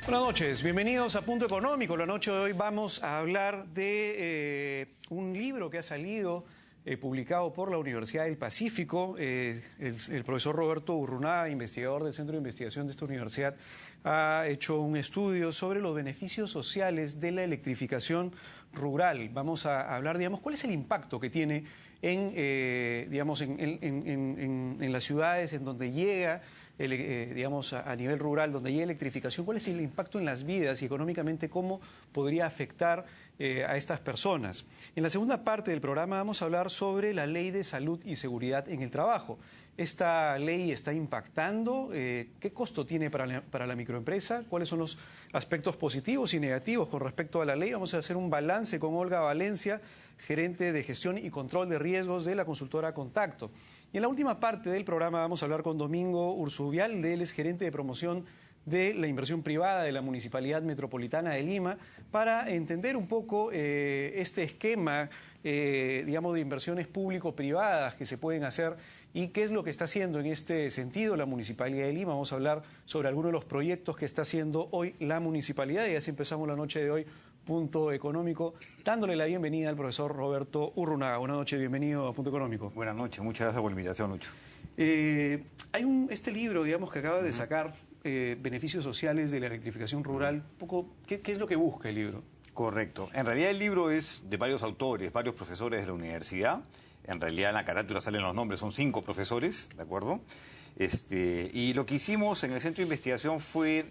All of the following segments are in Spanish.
Buenas noches, bienvenidos a Punto Económico. La noche de hoy vamos a hablar de un libro que ha salido publicado por la Universidad del Pacífico. El profesor Roberto Urrunaga, investigador del Centro de Investigación de esta universidad, ha hecho un estudio sobre los beneficios sociales de la electrificación rural. Vamos a hablar, digamos, cuál es el impacto que tiene en las ciudades en donde llega, digamos, a nivel rural, donde llega electrificación, cuál es el impacto en las vidas y económicamente cómo podría afectar a estas personas. En la segunda parte del programa vamos a hablar sobre la Ley de Salud y Seguridad en el Trabajo. ¿Esta ley está impactando? ¿Qué costo tiene para la microempresa? ¿Cuáles son los aspectos positivos y negativos con respecto a la ley? Vamos a hacer un balance con Olga Valencia, gerente de gestión y control de riesgos de la consultora Contacto. Y en la última parte del programa vamos a hablar con Domingo Urzubialde, él es gerente de promoción de la inversión privada de la Municipalidad Metropolitana de Lima, para entender un poco este esquema, digamos, de inversiones público-privadas que se pueden hacer y qué es lo que está haciendo en este sentido la Municipalidad de Lima. Vamos a hablar sobre algunos de los proyectos que está haciendo hoy la Municipalidad y así empezamos la noche de hoy, Punto Económico, dándole la bienvenida al profesor Roberto Urrunaga. Buenas noches, bienvenido a Punto Económico. Buenas noches, muchas gracias por la invitación, Lucho. Hay este libro, digamos, que acaba de sacar, beneficios sociales de la electrificación rural. Un poco, ¿qué es lo que busca el libro? Correcto. En realidad el libro es de varios autores, varios profesores de la universidad. En realidad en la carátula salen los nombres, son 5 profesores, ¿de acuerdo? Y lo que hicimos en el Centro de Investigación fue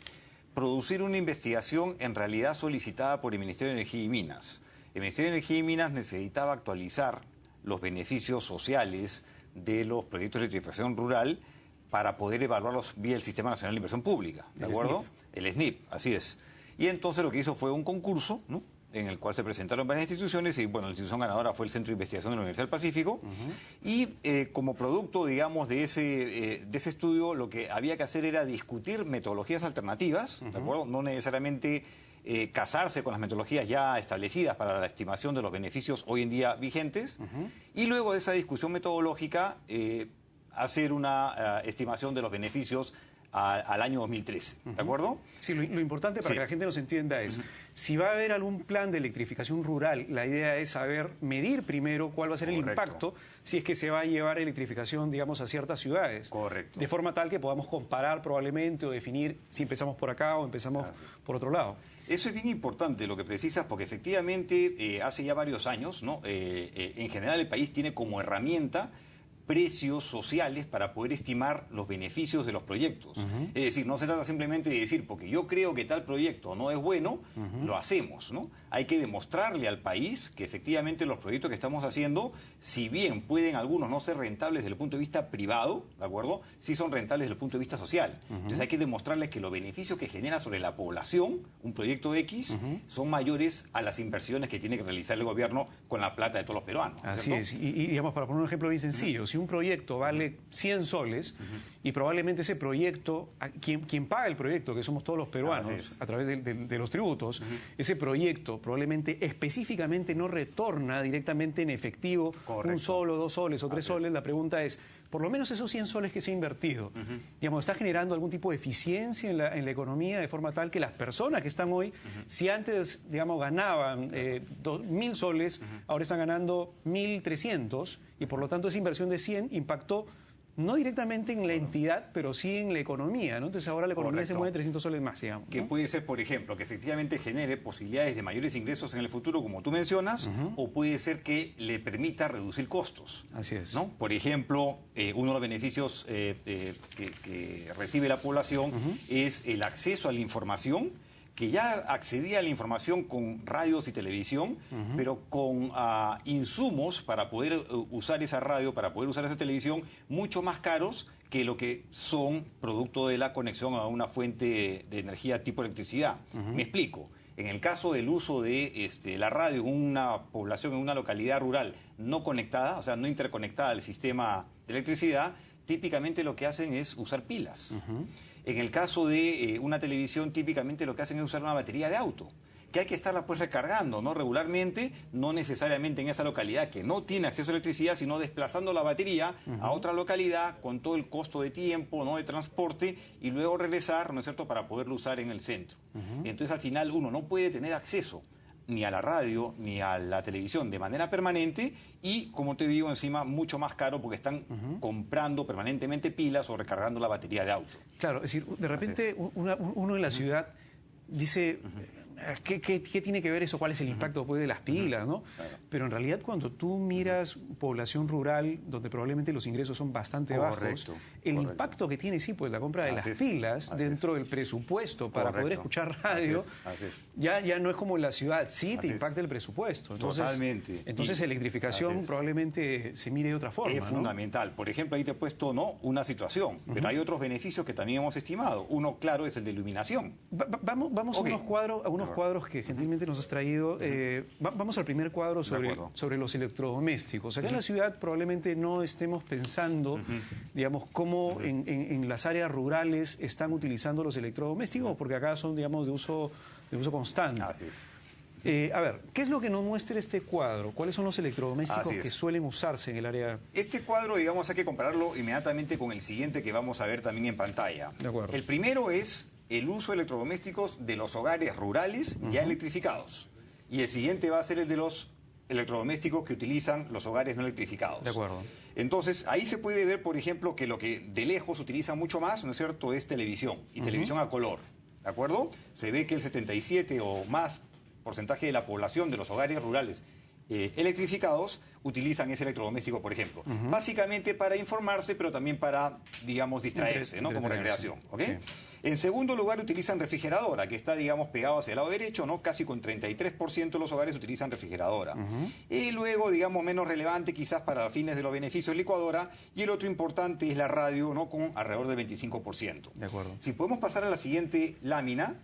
producir una investigación en realidad solicitada por el Ministerio de Energía y Minas. El Ministerio de Energía y Minas necesitaba actualizar los beneficios sociales de los proyectos de electrificación rural para poder evaluarlos vía el Sistema Nacional de Inversión Pública, ¿de acuerdo? El SNIP, así es. Y entonces lo que hizo fue un concurso, ¿no?, en el cual se presentaron varias instituciones y, bueno, la institución ganadora fue el Centro de Investigación de la Universidad del Pacífico. Y como producto, digamos, de ese estudio, lo que había que hacer era discutir metodologías alternativas, ¿de acuerdo? No necesariamente casarse con las metodologías ya establecidas para la estimación de los beneficios hoy en día vigentes. Y luego de esa discusión metodológica, hacer una estimación de los beneficios al año 2013, ¿de acuerdo? Sí, lo importante para que la gente nos entienda es, si va a haber algún plan de electrificación rural, la idea es saber medir primero cuál va a ser el impacto si es que se va a llevar electrificación, digamos, a ciertas ciudades. Correcto. De forma tal que podamos comparar probablemente o definir si empezamos por acá o empezamos por otro lado. Eso es bien importante lo que precisas, porque efectivamente hace ya varios años, ¿no? En general el país tiene como herramienta precios sociales para poder estimar los beneficios de los proyectos. Es decir, no se trata simplemente de decir, porque yo creo que tal proyecto no es bueno, lo hacemos, ¿no? Hay que demostrarle al país que efectivamente los proyectos que estamos haciendo, si bien pueden algunos no ser rentables desde el punto de vista privado, ¿de acuerdo?, sí son rentables desde el punto de vista social. Entonces hay que demostrarles que los beneficios que genera sobre la población un proyecto X son mayores a las inversiones que tiene que realizar el gobierno con la plata de todos los peruanos. Así es. Y digamos, para poner un ejemplo bien sencillo, si un proyecto vale 100 soles y probablemente ese proyecto, quien paga el proyecto, que somos todos los peruanos, a través de los tributos, ese proyecto probablemente específicamente no retorna directamente en efectivo un sol o 2 soles o 3 soles. La pregunta es, por lo menos esos 100 soles que se ha invertido, digamos, ¿está generando algún tipo de eficiencia en la economía de forma tal que las personas que están hoy, si antes, digamos, ganaban 2.000 soles, ahora están ganando 1.300 y por lo tanto esa inversión de 100 impactó no directamente en la entidad, pero sí en la economía, ¿no? Entonces ahora la economía se mueve 300 soles más, digamos, ¿no? Que puede ser, por ejemplo, que efectivamente genere posibilidades de mayores ingresos en el futuro, como tú mencionas, o puede ser que le permita reducir costos. Así es. ¿No? Por ejemplo, uno de los beneficios que recibe la población es el acceso a la información, que ya accedía a la información con radios y televisión, pero con insumos para poder usar esa radio, para poder usar esa televisión, mucho más caros que lo que son producto de la conexión a una fuente de energía tipo electricidad. Me explico. En el caso del uso de la radio en una población, en una localidad rural no conectada, o sea, no interconectada al sistema de electricidad, típicamente lo que hacen es usar pilas. En el caso de una televisión, típicamente lo que hacen es usar una batería de auto, que hay que estarla pues recargando, ¿no? Regularmente, no necesariamente en esa localidad que no tiene acceso a electricidad, sino desplazando la batería a otra localidad con todo el costo de tiempo, ¿no? De transporte, y luego regresar, ¿no es cierto?, para poderlo usar en el centro. Entonces, al final, uno no puede tener acceso ni a la radio, ni a la televisión de manera permanente y, como te digo, encima mucho más caro porque están comprando permanentemente pilas o recargando la batería de auto. Claro, es decir, de repente uno en la ciudad dice, ¿qué tiene que ver eso? ¿Cuál es el impacto pues, de las pilas? ¿No? Claro. Pero en realidad cuando tú miras población rural, donde probablemente los ingresos son bastante bajos, el impacto que tiene, sí, pues la compra de las pilas dentro del presupuesto para poder escuchar radio, ya no es como en la ciudad, sí te impacta el presupuesto. Entonces, totalmente. Entonces electrificación probablemente se mire de otra forma. Es fundamental. Por ejemplo, ahí te he puesto una situación, pero hay otros beneficios que también hemos estimado. Uno, claro, es el de iluminación. Vamos a unos cuadros que gentilmente nos has traído. Vamos al primer cuadro sobre los electrodomésticos. Acá en la ciudad probablemente no estemos pensando, digamos, cómo en las áreas rurales están utilizando los electrodomésticos, porque acá son, digamos, de uso constante. Así es. A ver, ¿qué es lo que nos muestra este cuadro? ¿Cuáles son los electrodomésticos que suelen usarse en el área? Este cuadro, digamos, hay que compararlo inmediatamente con el siguiente que vamos a ver también en pantalla. De acuerdo. El primero es el uso de electrodomésticos de los hogares rurales ya electrificados. Y el siguiente va a ser el de los electrodomésticos que utilizan los hogares no electrificados. De acuerdo. Entonces, ahí se puede ver, por ejemplo, que lo que de lejos utiliza mucho más, ¿no es cierto?, es televisión, y televisión a color, ¿de acuerdo? Se ve que el 77 o más porcentaje de la población de los hogares rurales electrificados utilizan ese electrodoméstico, por ejemplo. Básicamente para informarse, pero también para, digamos, distraerse, ¿no? Como recreación, ¿ok? Sí. En segundo lugar, utilizan refrigeradora, que está, digamos, pegado hacia el lado derecho, ¿no? Casi con 33% de los hogares utilizan refrigeradora. Y luego, digamos, menos relevante quizás para fines de los beneficios, licuadora. Y el otro importante es la radio, ¿no? Con alrededor del 25%. De acuerdo. Si podemos pasar a la siguiente lámina,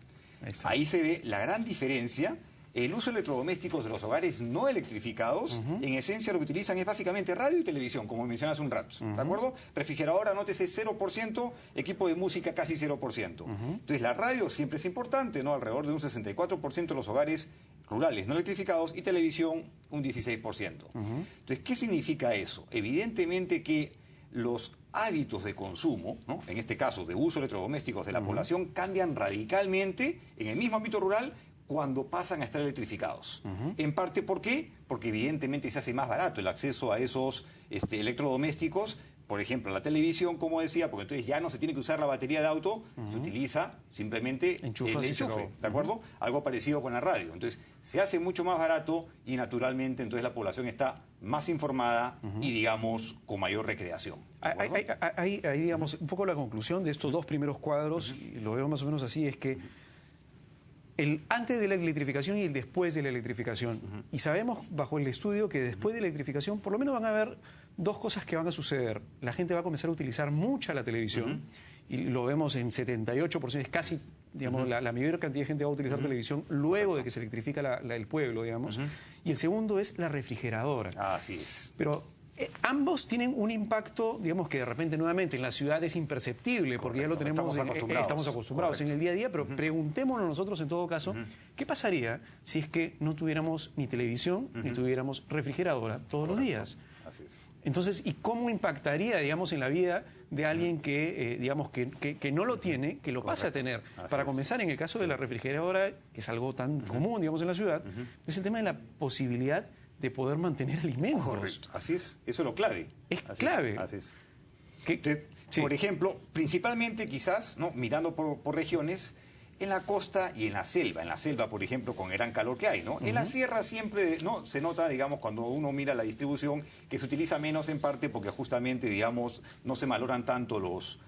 ahí se ve la gran diferencia. El uso de electrodomésticos de los hogares no electrificados, en esencia lo que utilizan es básicamente radio y televisión, como mencionas un rato, ¿de acuerdo? Refrigeradora, anótese 0%, equipo de música casi 0%. Entonces la radio siempre es importante, ¿no? Alrededor de un 64% de los hogares rurales no electrificados y televisión un 16%. Entonces, ¿qué significa eso? Evidentemente que los hábitos de consumo, ¿no? En este caso de uso de electrodomésticos de la población, cambian radicalmente en el mismo ámbito rural cuando pasan a estar electrificados. En parte, ¿por qué? Porque evidentemente se hace más barato el acceso a esos electrodomésticos, por ejemplo, la televisión, como decía, porque entonces ya no se tiene que usar la batería de auto, se utiliza simplemente el enchufe, ¿de acuerdo? Algo parecido con la radio. Entonces, se hace mucho más barato y naturalmente entonces la población está más informada y, digamos, con mayor recreación. Ahí, digamos, un poco la conclusión de estos dos primeros cuadros, y lo veo más o menos así, es que el antes de la electrificación y el después de la electrificación. Y sabemos bajo el estudio que después de la electrificación por lo menos van a haber dos cosas que van a suceder. La gente va a comenzar a utilizar mucha la televisión, y lo vemos en 78%, es casi, digamos, la mayor cantidad de gente va a utilizar televisión luego de que se electrifica el pueblo, digamos. Y el segundo es la refrigeradora. Así es. Pero ambos tienen un impacto, digamos, que de repente nuevamente en la ciudad es imperceptible, porque ya lo tenemos, estamos acostumbrados en el día a día, pero preguntémonos nosotros en todo caso, ¿qué pasaría si es que no tuviéramos ni televisión ni tuviéramos refrigeradora todos los días? Así es. Entonces, ¿y cómo impactaría, digamos, en la vida de alguien que, digamos, que no lo tiene, que lo pase a tener? Para comenzar, en el caso de la refrigeradora, que es algo tan común, digamos, en la ciudad, es el tema de la posibilidad de poder mantener alimentos. Correcto, así es, eso es lo clave. Es clave. Así es. Entonces, por ejemplo, principalmente quizás, ¿no? Mirando por regiones, en la costa y en la selva, por ejemplo, con el gran calor que hay, ¿no? En la sierra siempre, ¿no? Se nota, digamos, cuando uno mira la distribución, que se utiliza menos en parte porque justamente, digamos, no se valoran tanto los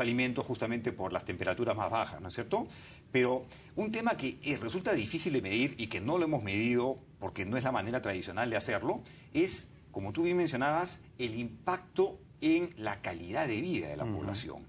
alimentos justamente por las temperaturas más bajas, ¿no es cierto? Pero un tema que resulta difícil de medir y que no lo hemos medido porque no es la manera tradicional de hacerlo, es, como tú bien mencionabas, el impacto en la calidad de vida de la población.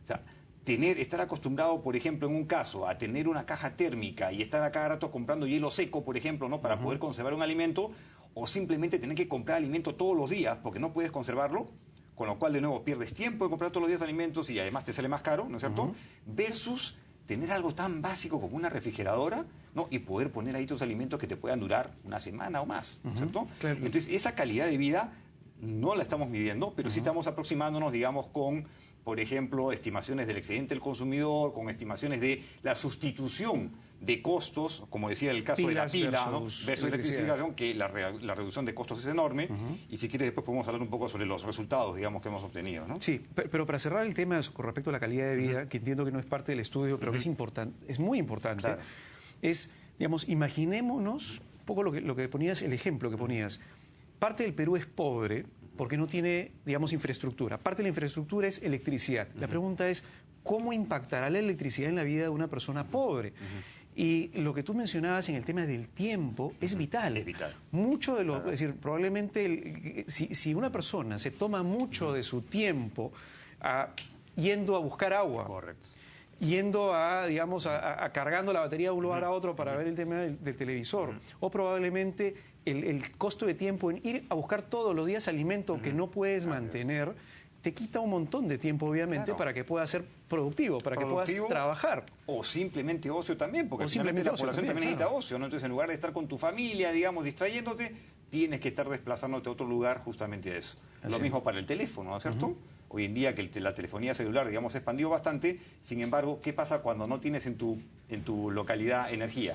O sea, estar acostumbrado, por ejemplo, en un caso, a tener una caja térmica y estar a cada rato comprando hielo seco, por ejemplo, ¿no? Para poder conservar un alimento, o simplemente tener que comprar alimento todos los días porque no puedes conservarlo, con lo cual de nuevo pierdes tiempo de comprar todos los días alimentos y además te sale más caro, ¿no es cierto? Versus tener algo tan básico como una refrigeradora, ¿no? Y poder poner ahí tus alimentos que te puedan durar una semana o más, ¿cierto? Claro. Entonces, esa calidad de vida no la estamos midiendo, pero sí estamos aproximándonos, digamos, con, por ejemplo, estimaciones del excedente del consumidor, con estimaciones de la sustitución de costos, como decía el caso de la pila versus electrificación, que la reducción de costos es enorme. Y si quieres, después podemos hablar un poco sobre los resultados, digamos, que hemos obtenido, ¿no? Sí, pero para cerrar el tema con respecto a la calidad de vida, que entiendo que no es parte del estudio, pero que es importante, es muy importante, Claro. es, digamos, imaginémonos un poco lo que ponías, el ejemplo que ponías. Parte del Perú es pobre porque no tiene, digamos, infraestructura. Parte de la infraestructura es electricidad. La pregunta es, ¿cómo impactará la electricidad en la vida de una persona pobre? Y lo que tú mencionabas en el tema del tiempo es vital. Es vital. Mucho de lo, es decir, probablemente si una persona se toma mucho de su tiempo yendo a buscar agua, Correcto. yendo a, digamos, a cargando la batería de un lugar a otro para ver el tema del televisor, o probablemente el costo de tiempo en ir a buscar todos los días alimento que no puedes mantener, te quita un montón de tiempo, obviamente, Claro. para que puedas ser productivo, para que puedas trabajar. O simplemente ocio también, porque O finalmente simplemente la ocio población también, también claro. necesita ocio, ¿no? Entonces, en lugar de estar con tu familia, digamos, distrayéndote, tienes que estar desplazándote a otro lugar justamente de eso. Así Lo mismo es. para el teléfono, ¿no es cierto? Hoy en día que la telefonía celular, digamos, se expandió bastante. Sin embargo, ¿qué pasa cuando no tienes en tu localidad energía?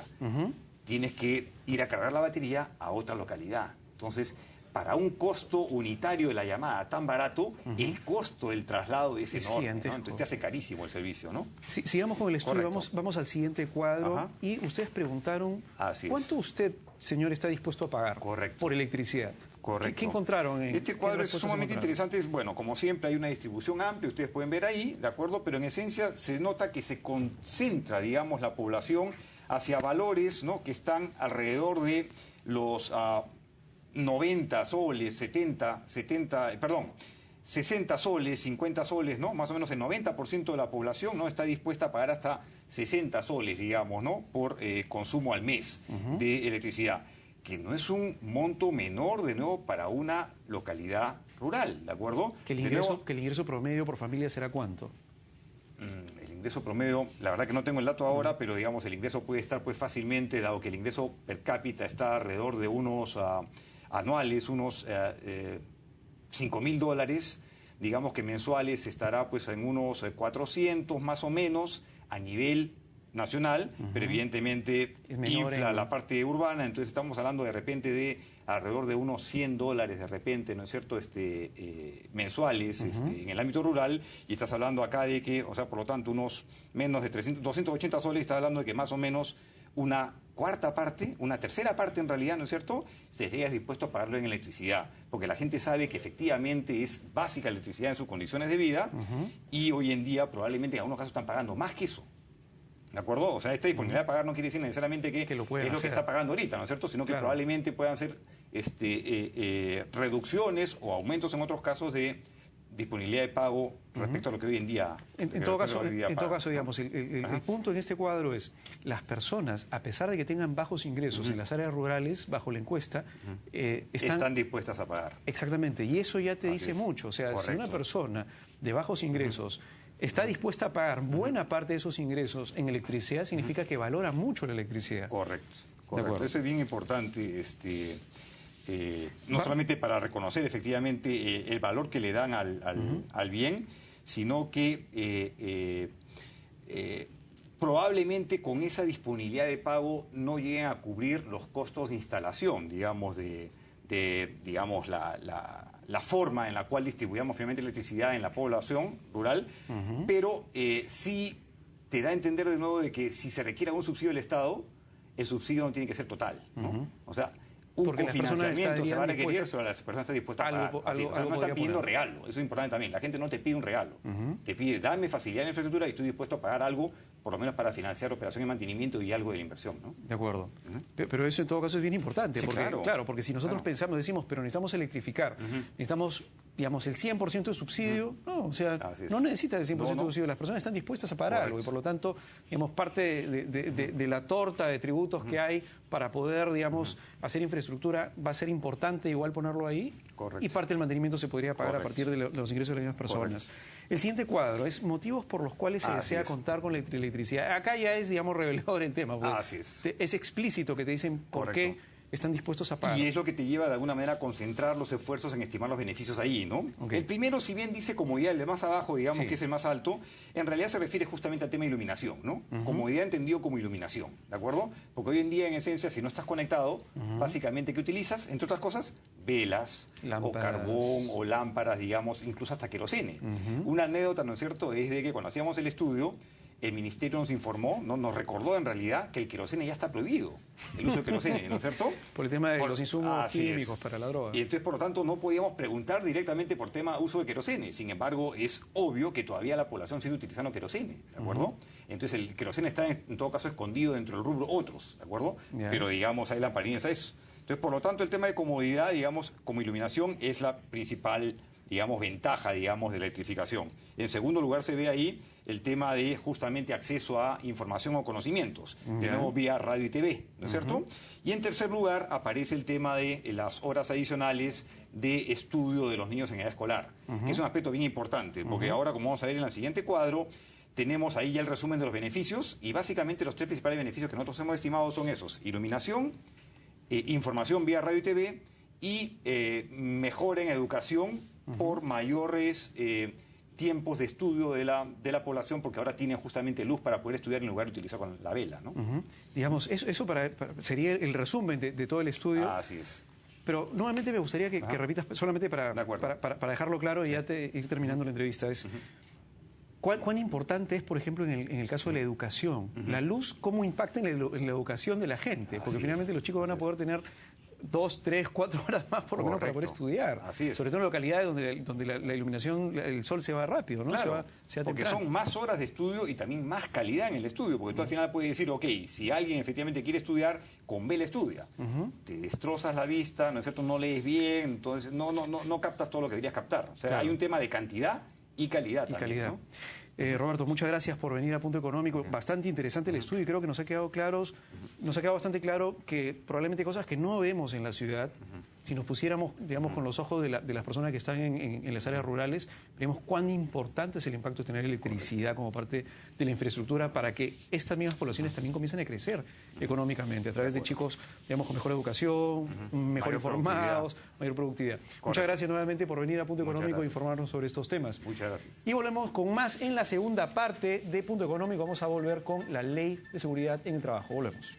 Tienes que ir a cargar la batería a otra localidad. Entonces, para un costo unitario de la llamada tan barato, el costo del traslado es enorme, ¿no? gigantesco. Entonces te hace carísimo el servicio, ¿no? Sigamos con el estudio, Correcto. vamos al siguiente cuadro. Ajá. Y ustedes preguntaron, Así es. ¿cuánto usted, señor, está dispuesto a pagar Correcto. por electricidad? Correcto. ¿Qué encontraron? Este cuadro es sumamente interesante. Bueno, como siempre hay una distribución amplia, ustedes pueden ver ahí, ¿de acuerdo? Pero en esencia se nota que se concentra, digamos, la población hacia valores, ¿no? Que están alrededor de los 90 soles, 60 soles, 50 soles, ¿no? Más o menos el 90% de la población no está dispuesta a pagar hasta 60 soles, digamos, ¿no? Por consumo al mes de electricidad, que no es un monto menor, de nuevo, para una localidad rural, ¿de acuerdo? Que el De nuevo, ingreso promedio por familia será ¿cuánto? el ingreso promedio, la verdad que no tengo el dato ahora, pero digamos el ingreso puede estar pues fácilmente, dado que el ingreso per cápita está alrededor de unos anuales, unos $5.000, digamos que mensuales estará pues en unos 400 más o menos a nivel nacional, pero evidentemente Es menor infla en- la parte urbana, entonces estamos hablando de repente de alrededor de unos $100 de repente, ¿no es cierto?, mensuales en el ámbito rural, y estás hablando acá de que, o sea, por lo tanto, unos menos de 280 soles, estás hablando de que más o menos una cuarta parte, una tercera parte en realidad, ¿no es cierto?, estarías dispuesto a pagarlo en electricidad, porque la gente sabe que efectivamente es básica la electricidad en sus condiciones de vida, y hoy en día probablemente en algunos casos están pagando más que eso. ¿De acuerdo? O sea, esta disponibilidad de pagar no quiere decir necesariamente que lo es pueden lo que hacer. está pagando ahorita, ¿no es cierto? Sino que Claro. probablemente puedan ser reducciones o aumentos en otros casos de disponibilidad de pago respecto a lo que hoy en día En todo caso, pagan, ¿no? digamos, el Ajá. punto en este cuadro es, las personas, a pesar de que tengan bajos ingresos en las áreas rurales, bajo la encuesta, están dispuestas a pagar. Exactamente, y eso ya te Así dice es. mucho. O sea, si Correcto. una persona de bajos ingresos está dispuesta a pagar buena parte de esos ingresos en electricidad, significa que valora mucho la electricidad. Correcto, De correcto. acuerdo. Eso es bien importante, no solamente para reconocer efectivamente el valor que le dan al bien, sino que probablemente con esa disponibilidad de pago no lleguen a cubrir los costos de instalación, digamos, digamos la forma en la cual distribuíamos finalmente electricidad en la población rural, pero sí te da a entender de nuevo de que si se requiere un subsidio del Estado, el subsidio no tiene que ser total, ¿no? O sea, un Porque las personas cofinanciamiento se va a requerir, estarían pero la persona está dispuesta a algo- pagar. Así, algo- o sea, algo no está podría pidiendo poner. regalo, eso es importante también. La gente no te pide un regalo, te pide, dame facilidad en la infraestructura y estoy dispuesto a pagar algo, por lo menos para financiar operación y mantenimiento y algo de la inversión, ¿no? De acuerdo. Pero eso en todo caso es bien importante, Sí, porque, claro. porque si nosotros pensamos, decimos, pero necesitamos electrificar, necesitamos, digamos, el 100% de subsidio, no, o sea, Así es. no necesitas el 100% No, no. de subsidio, las personas están dispuestas a pagar Correcto. algo, y por lo tanto, digamos, parte de la torta de tributos que hay para poder, digamos, hacer infraestructura va a ser importante igual ponerlo ahí, Correcto. y parte del mantenimiento se podría pagar Correcto. a partir de los ingresos de las mismas personas. El siguiente cuadro es motivos por los cuales se Así desea es. contar con la electricidad electricidad. Acá ya es, digamos, revelador el tema. Así es. Es explícito que te dicen por qué están dispuestos a pagar. Y es lo que te lleva de alguna manera a concentrar los esfuerzos en estimar los beneficios ahí, ¿no? Okay. El primero, si bien dice comodidad, el de más abajo, digamos, que es el más alto, en realidad se refiere justamente al tema de iluminación, ¿no? Comodidad entendido como iluminación, ¿de acuerdo? Porque hoy en día, en esencia, si no estás conectado, básicamente, ¿qué utilizas? Entre otras cosas, velas, lámparas, o carbón, o lámparas, digamos, incluso hasta querosene. Una anécdota, ¿no es cierto?, es de que cuando hacíamos el estudio, el ministerio nos informó, ¿no? Nos recordó en realidad que el querosene ya está prohibido, el uso del querosene, ¿no es cierto? Por el tema de los insumos químicos para la droga. Y entonces, por lo tanto, no podíamos preguntar directamente por tema de uso de querosene. Sin embargo, es obvio que todavía la población sigue utilizando querosene, ¿de acuerdo? Entonces, el querosene está, en todo caso, escondido dentro del rubro otros, ¿de acuerdo? Pero, digamos, hay la apariencia de eso. Entonces, por lo tanto, el tema de comodidad, digamos, como iluminación, es la principal, digamos, ventaja, digamos, de la electrificación. En segundo lugar, se ve ahí el tema de justamente acceso a información o conocimientos, de nuevo vía radio y TV, ¿no es cierto? Y en tercer lugar aparece el tema de las horas adicionales de estudio de los niños en edad escolar, que es un aspecto bien importante, porque ahora, como vamos a ver en el siguiente cuadro, tenemos ahí ya el resumen de los beneficios, y básicamente los tres principales beneficios que nosotros hemos estimado son esos: iluminación, información vía radio y TV, y mejora en educación por mayores tiempos de estudio de la población, porque ahora tienen justamente luz para poder estudiar en lugar de utilizar con la vela, ¿no? Digamos, eso sería el resumen de todo el estudio. Así es. Pero nuevamente me gustaría que repitas, solamente para dejarlo claro y ya ir terminando la entrevista. ¿Cuán importante es, por ejemplo, en el caso de la educación? La luz, ¿cómo impacta en la educación de la gente? Porque finalmente los chicos van a poder tener 2, 3, 4 horas más por lo menos para poder estudiar. Así es. Sobre todo en localidades donde la iluminación, el sol se va rápido, ¿no? Claro, se va porque temprano. son más horas de estudio y también más calidad en el estudio, porque tú al final puedes decir, ok, si alguien efectivamente quiere estudiar, con vela estudia. Te destrozas la vista, ¿no es cierto? No lees bien, entonces no captas todo lo que deberías captar. O sea, hay un tema de cantidad y calidad también, ¿no? Roberto, muchas gracias por venir a Punto Económico. Bastante interesante el estudio y creo que nos ha quedado bastante claro que probablemente hay cosas que no vemos en la ciudad. Si nos pusiéramos, digamos, con los ojos de las personas que están en las áreas rurales, veríamos cuán importante es el impacto de tener electricidad como parte de la infraestructura para que estas mismas poblaciones también comiencen a crecer económicamente a través de chicos, digamos, con mejor educación, mejor informados, mayor productividad. Muchas gracias nuevamente por venir a Punto Económico e informarnos sobre estos temas. Muchas gracias. Y volvemos con más en la segunda parte de Punto Económico. Vamos a volver con la Ley de Seguridad en el Trabajo. Volvemos.